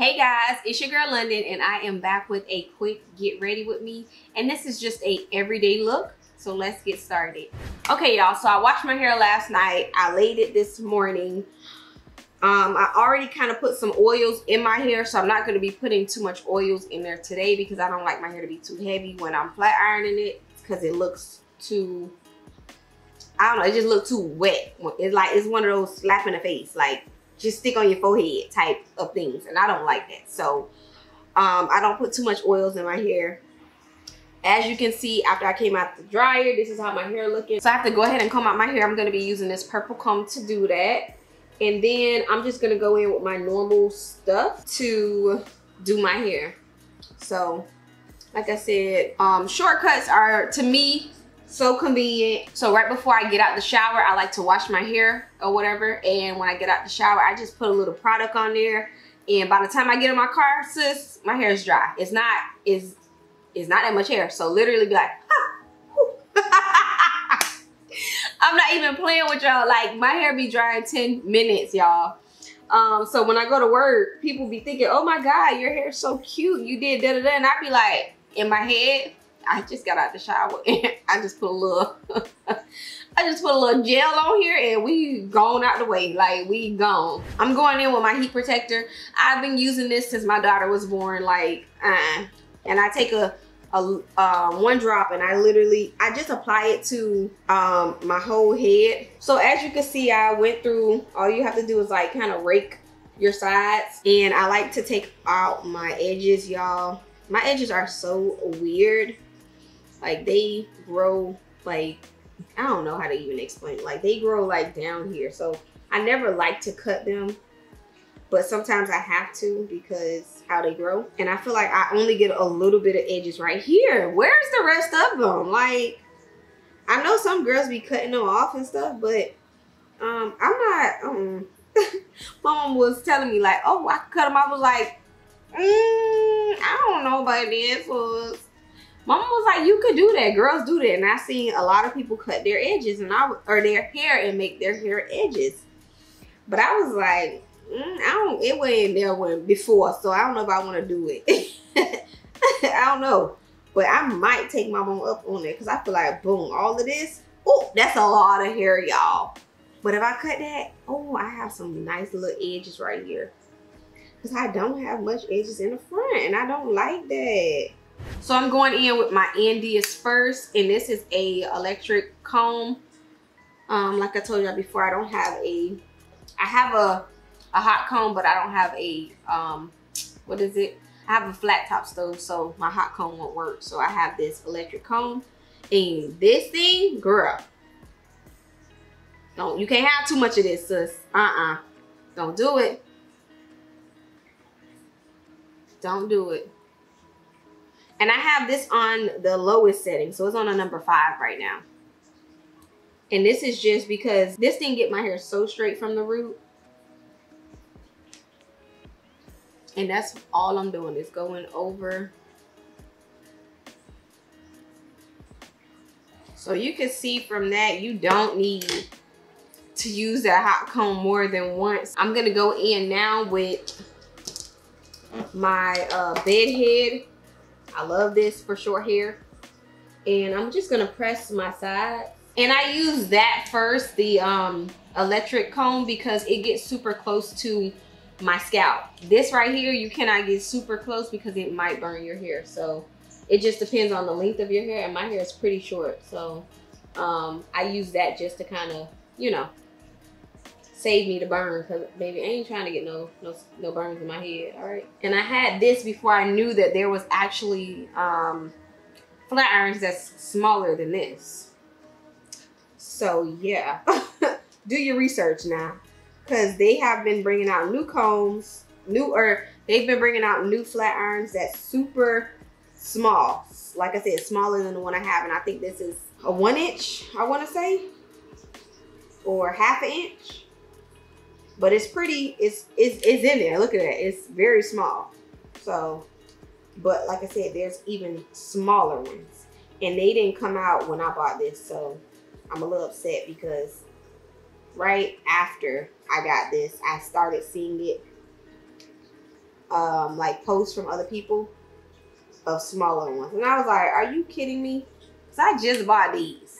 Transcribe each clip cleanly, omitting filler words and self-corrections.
Hey guys, it's your girl London and I am back with a quick get ready with me, and this is just a everyday look, so let's get started. Okay y'all, so I washed my hair last night, I laid it this morning. I already kind of put some oils in my hair, so I'm not going to be putting too much oils in there today because I don't like my hair to be too heavy when I'm flat ironing it, because it looks too, I don't know, it just looks too wet. It's one of those slap in the face, like just stick on your forehead type of things, and I don't like that. So I don't put too much oils in my hair. As you can see, after I came out the dryer, this is how my hair looking. So I have to go ahead and comb out my hair. I'm going to be using this purple comb to do that. And then I'm just going to go in with my normal stuff to do my hair. So like I said, shortcuts are, to me, so convenient. So right before I get out the shower, I like to wash my hair or whatever. And when I get out the shower, I just put a little product on there. And by the time I get in my car, sis, my hair is dry. It's not that much hair. So literally be like, I'm not even playing with y'all. Like, my hair be dry in 10 minutes, y'all. So when I go to work, people be thinking, oh my God, your hair is so cute. You did da-da-da. And I be like, in my head, I just got out the shower and I just put a little gel on here and we gone out the way. Like, we gone. I'm going in with my heat protector. I've been using this since my daughter was born. Like, and I take one drop and I just apply it to my whole head. So as you can see, I went through, all you have to do is like kind of rake your sides, and I like to take out my edges, y'all. My edges are so weird. Like, they grow, like, I don't know how to even explain it. Like, they grow like down here. So I never like to cut them, but sometimes I have to because how they grow. And I feel like I only get a little bit of edges right here. Where's the rest of them? Like, I know some girls be cutting them off and stuff, but I'm not, my mom was telling me like, oh, I could cut them. I was like, I don't know about this. Mama was like, you could do that. Girls do that. And I seen a lot of people cut their edges and or their hair and make their hair edges. But I was like, it wasn't there before, so I don't know if I want to do it. I don't know. But I might take my mom up on it because I feel like, boom, all of this, oh, that's a lot of hair, y'all. But if I cut that, oh, I have some nice little edges right here. Because I don't have much edges in the front, and I don't like that. So I'm going in with my Andes first, and this is a electric comb. Like I told you before, I have a hot comb, but I don't have a what is it? I have a flat top stove, so my hot comb won't work. So I have this electric comb, and this thing, girl, no, you can't have too much of this, sis. Don't do it. Don't do it. And I have this on the lowest setting, so it's on a number 5 right now. And this is just because this thing get my hair so straight from the root. And that's all I'm doing is going over. So you can see from that, you don't need to use that hot comb more than once. I'm gonna go in now with my bed head. I love this for short hair. And I'm just gonna press my sides. And I use that first, the electric comb, because it gets super close to my scalp. This right here, you cannot get super close because it might burn your hair. So it just depends on the length of your hair, and my hair is pretty short. So I use that just to kind of, you know, save me the burn, because baby, I ain't trying to get no burns in my head. All right. And I had this before I knew that there was actually flat irons that's smaller than this. So yeah, do your research now, because they have been bringing out new combs, they've been bringing out new flat irons that's super small. Like I said, smaller than the one I have, and I think this is a 1 inch, I want to say, or ½ inch. But it's pretty, it's in there. Look at that. It's very small. So, but like I said, there's even smaller ones. And they didn't come out when I bought this. So I'm a little upset because right after I got this, I started seeing it like posts from other people of smaller ones. And I was like, are you kidding me? So I just bought these.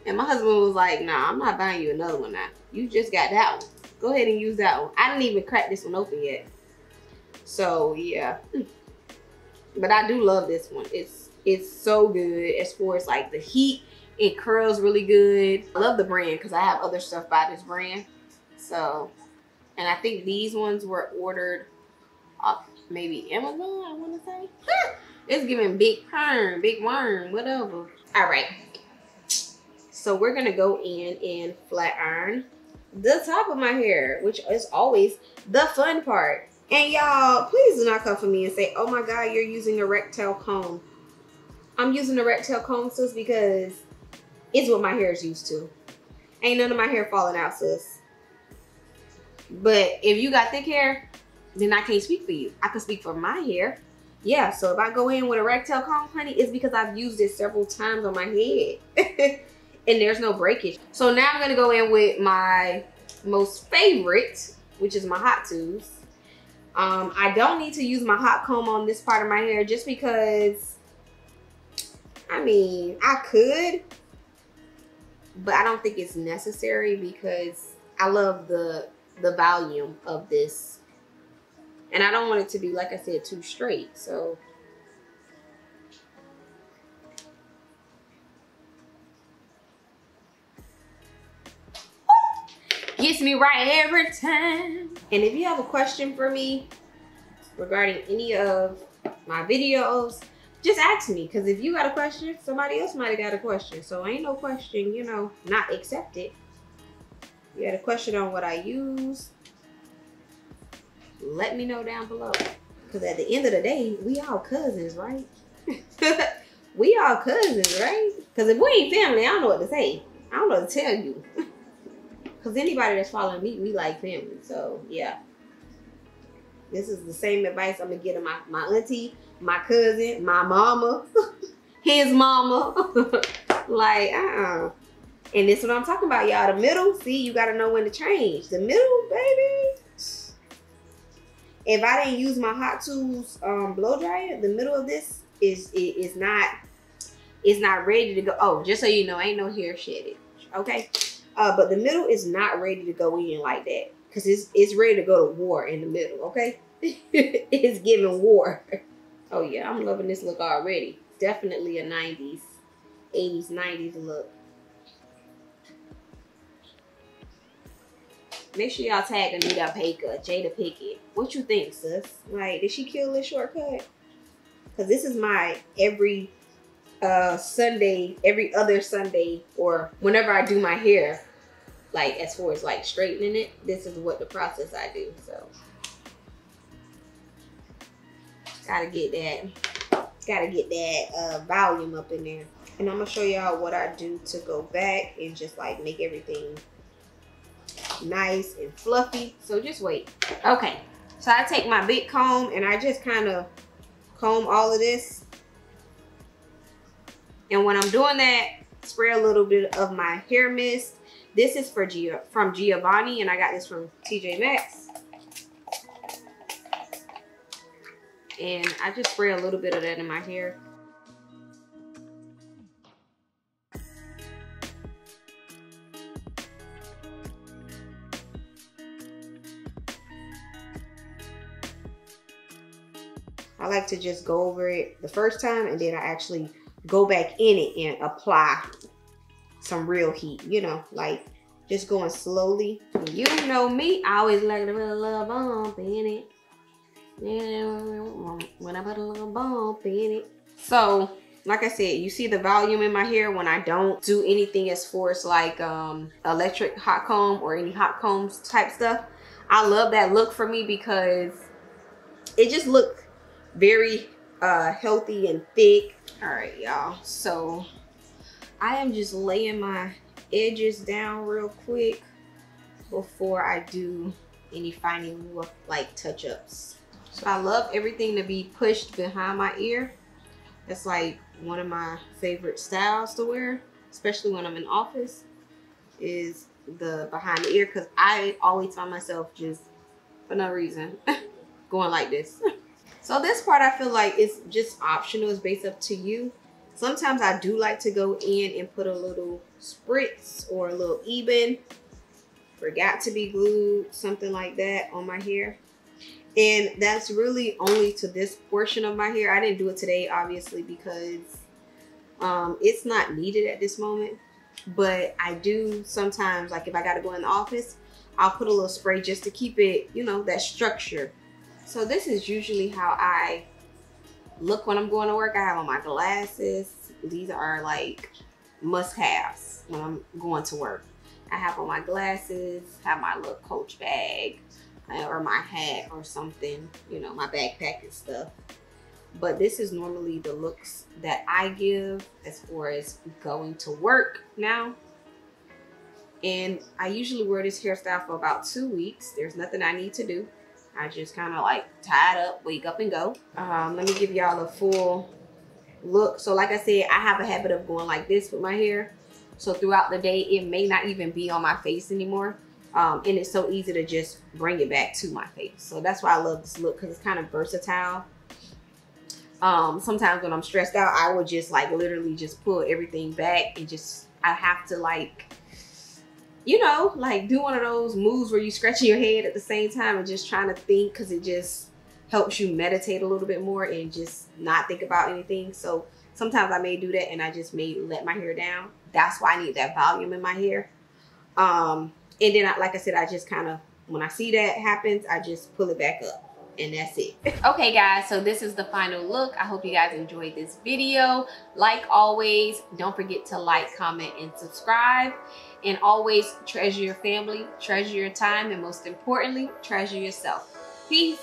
And my husband was like, nah, I'm not buying you another one now. You just got that one. Go ahead and use that one. I didn't even crack this one open yet. So yeah. But I do love this one. It's so good as far as like the heat. It curls really good. I love the brand because I have other stuff by this brand. So, and I think these ones were ordered off maybe Amazon, I want to say. It's giving big perm, big worm, whatever. All right. So we're going to go in and flat iron the top of my hair, which is always the fun part. And y'all, please do not come for me and say, oh my God, you're using a rectangle comb. I'm using a rectangle comb, sis, because it's what my hair is used to. Ain't none of my hair falling out, sis. But if you got thick hair, then I can't speak for you. I can speak for my hair. Yeah, so if I go in with a rectangle comb, honey, it's because I've used it several times on my head. And there's no breakage. So now I'm gonna go in with my most favorite, which is my hot tools. I don't need to use my hot comb on this part of my hair just because, I mean, I could, but I don't think it's necessary because I love the volume of this. And I don't want it to be, like I said, too straight. So gets me right every time. And if you have a question for me regarding any of my videos, just ask me. Because if you got a question, somebody else might have got a question. So ain't no question, you know, not accepted. You had a question on what I use, let me know down below. Because at the end of the day, we all cousins, right? We all cousins, right? Because if we ain't family, I don't know what to say. I don't know what to tell you. Because anybody that's following me, we like family. So, yeah. This is the same advice I'm going to give to my auntie, my cousin, my mama, his mama. Like, And this is what I'm talking about, y'all. The middle, see, you got to know when to change. The middle, baby. If I didn't use my Hot Tools blow dryer, the middle of this is not ready to go. Oh, just so you know, ain't no hair shedding. Okay? But the middle is not ready to go in like that. Because it's ready to go to war in the middle, okay? It's giving war. Oh yeah, I'm loving this look already. Definitely a 90s, 80s, 90s look. Make sure y'all tag Anita Baker, Jada Pickett. What you think, sis? Like, did she kill this shortcut? Because this is my every Sunday, every other Sunday, or whenever I do my hair, like as far as like straightening it, this is what the process I do. So gotta get that volume up in there. And I'm gonna show y'all what I do to go back and just like make everything nice and fluffy. So just wait. Okay, so I take my big comb and I just kind of comb all of this. And when I'm doing that, spray a little bit of my hair mist. This is from Giovanni, and I got this from TJ Maxx. And I just spray a little bit of that in my hair. I like to just go over it the first time, and then I actually go back in it and apply some real heat, you know, like just going slowly. You know me, I always like to put a little bump in it. When I put a little bump in it. So, like I said, you see the volume in my hair when I don't do anything as far as like electric hot comb or any hot combs type stuff. I love that look for me because it just looks very healthy and thick. All right, y'all. So I am just laying my edges down real quick before I do any final like touch-ups. So I love everything to be pushed behind my ear. That's like one of my favorite styles to wear, especially when I'm in office, is the behind the ear, because I always find myself just for no reason going like this. So this part I feel like it's just optional. It's based up to you. Sometimes I do like to go in and put a little spritz or a little even. Forgot to be glued, something like that on my hair. And that's really only to this portion of my hair. I didn't do it today, obviously, because it's not needed at this moment. But I do sometimes, like if I got to go in the office, I'll put a little spray just to keep it, you know, that structure. So this is usually how I look when I'm going to work. I have on my glasses. These are like must-haves when I'm going to work. I have on my glasses, have my little Coach bag, or my hat or something, you know, my backpack and stuff. But this is normally the looks that I give as far as going to work now. And I usually wear this hairstyle for about 2 weeks. There's nothing I need to do. I just kind of like tie it up, wake up and go. Let me give y'all a full look. So like I said, I have a habit of going like this with my hair. So throughout the day, it may not even be on my face anymore. And it's so easy to just bring it back to my face. So that's why I love this look, because it's kind of versatile. Sometimes when I'm stressed out, I will just like literally just pull everything back and just, I have to like, you know, like do one of those moves where you scratching your head at the same time and just trying to think, because it just helps you meditate a little bit more and just not think about anything. So sometimes I may do that and I just may let my hair down. That's why I need that volume in my hair. And then, like I said, I just kind of, when I see that happens, I just pull it back up. And that's it. Okay guys, so this is the final look. I hope you guys enjoyed this video. Like always, don't forget to like, comment, and subscribe. And always treasure your family, treasure your time, and most importantly, treasure yourself. Peace.